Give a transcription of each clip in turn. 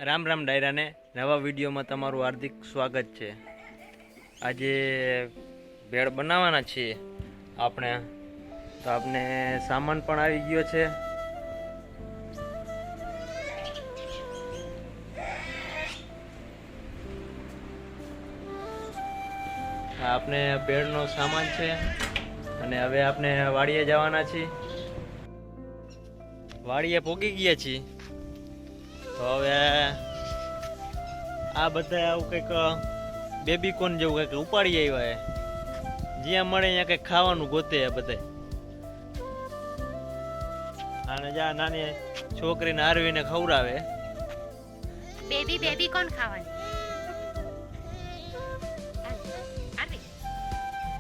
રામ રામ ડાયરાને નવા વિડીયોમાં તમારું હાર્દિક સ્વાગત છે। આજે ભેળ બનાવવાના છીએ આપણે, તો આપણે સામાન પણ આવી ગયો છે। આપણે ભેળનો સામાન છે અને હવે આપણે વાડીએ જવાના છીએ। વાડીએ પોગી ગયા છીએ તો હવે આ બધા આવું કંઈક બેબી કોર્ન જેવું કંઈક ઉપાડી આવ્યા છે, જ્યાં મળે અહીંયા કંઈક ખાવાનું ગોતે બધા। અને જ્યાં નાની છોકરીને આરવીને ખવડાવે। બેબી કોણ ખાવાની?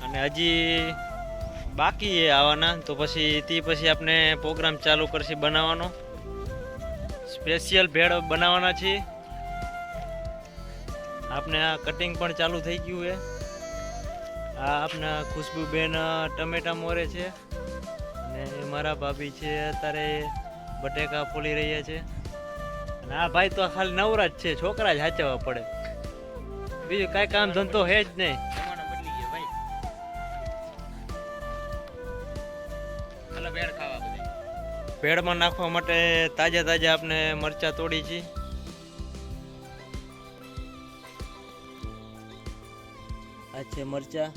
અને હજી બાકી છે આવવાના, તો પછી આપણે પ્રોગ્રામ ચાલુ કરશે બનાવવાનો। સ્પેશિયલ ભેળ બનાવવાના છીએ આપણે। આ કટિંગ પણ ચાલુ થઈ ગયું છે। આ આપણા ખુશ્બુબેન ટમેટા મોરે છે અને મારા ભાભી છે અત્યારે બટેકા ફોલી રહ્યા છે। અને આ ભાઈ તો ખાલી નવરા જ છે, છોકરા જ હાચવવા પડે, બીજું કાંઈ કામ ધંધો હે જ નહીં। ભેળમાં નાખવા માટે તાજા આપણે મરચા તોડી છે। આ છે મરચા।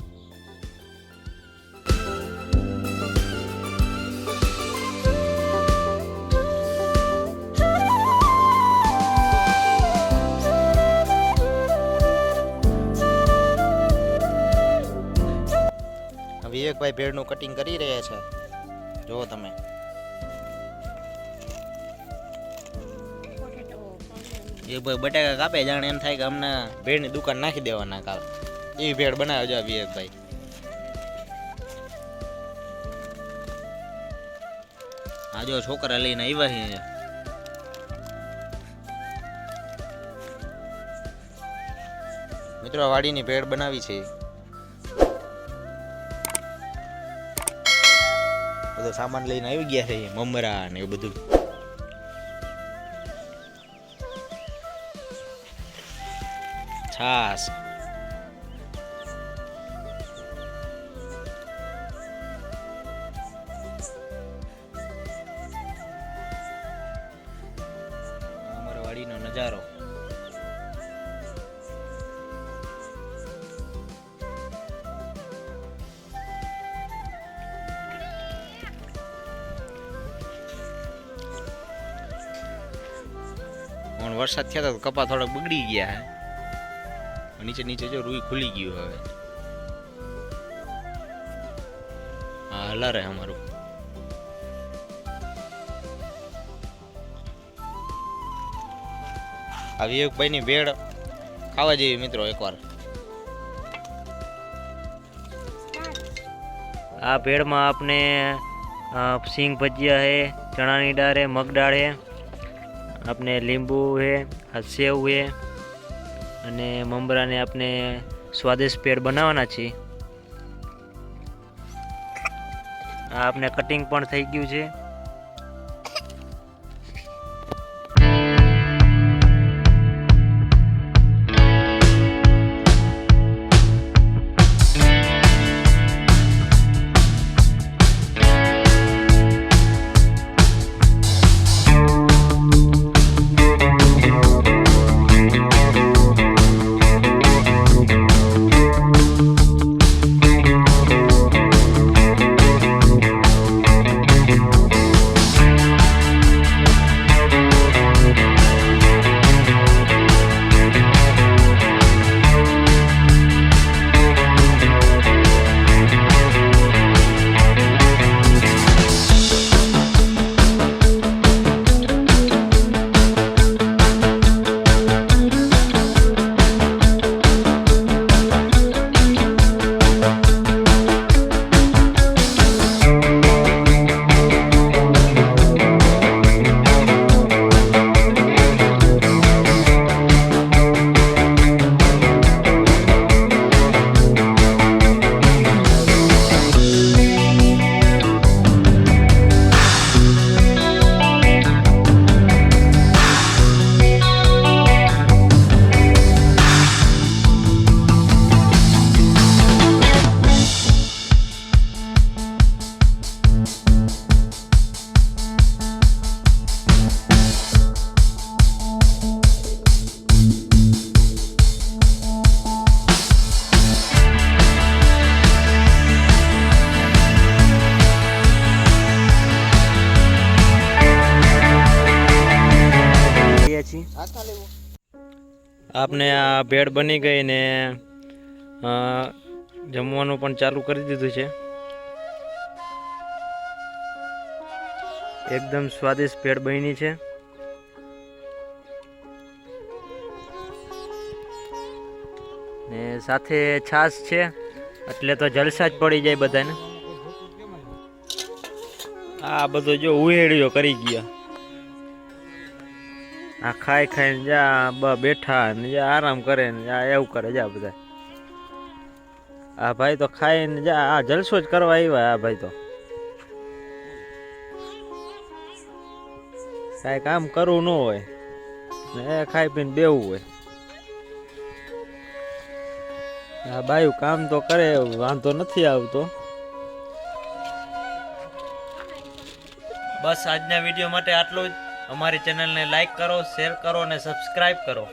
વિવેકભાઈ ભેળનું કટિંગ કરી રહ્યા છે, જુઓ તમે। એ ભાઈ બટાકા કાપે જાણે એમ થાય કે અમને ભેળની દુકાન નાખી દેવાના કાલ, એવી ભેળ બનાવે જો વિવેકભાઈ। આ જો છોકરા લઈને આવ્યા છે, મિત્રો વાડીની ભેળ બનાવી છે। બધો સામાન લઈને આવી ગયા છે, મમરા ને એવું બધું। છાસ, અમારા વાડીનો નજારો। વરસાદ થયા તો કપા થોડાક બગડી ગયા હે, નીચે જો રૂઈ ખુલી ગયું હવે। હા હલારે અમારું। આ વિવેકભાઈની ભેળ ખાવા જેવી મિત્રો એકવાર। આ ભેળમાં આપણે સિંગ ભજીયા है, ચણાની દાળ है, મગ દાળ है, આપણે લીંબુ है, આ સેવ है અને મમરાને આપણે સ્વાદિષ્ટ ભેળ બનાવવાના છીએ। આ આપણે કટિંગ પણ થઈ ગયું છે। રહ્યા છીએ. આપને આ ભેળ બની ગઈ ને જમવાનું પણ ચાલુ કરી દીધું છે. એકદમ સ્વાદિષ્ટ ભેળ બની છે. ને સાથે છાશ છે એટલે તો જલસા જ પડી જાય બધાને. આ બધું જો ઉહેડીઓ કરી ગયા. આ ખાઈ ખાઈને જા બેઠા ને જા આરામ કરે ને જા એવું કરે જા બધા. આ ભાઈ તો ખાઈને જા આ જલસો જ કરવા આવ્યા. આ ભાઈ તો કાંઈ કામ કરવું ન હોય ને ખાઈ પીને બેવું હોય. આ બાયું કામ તો કરે વાંધો નથી આવતો. બસ આજના વિડીયો માટે આટલું જ. અમારી ચેનલને લાઈક કરો, શેર કરો અને સબસ્ક્રાઈબ કરો.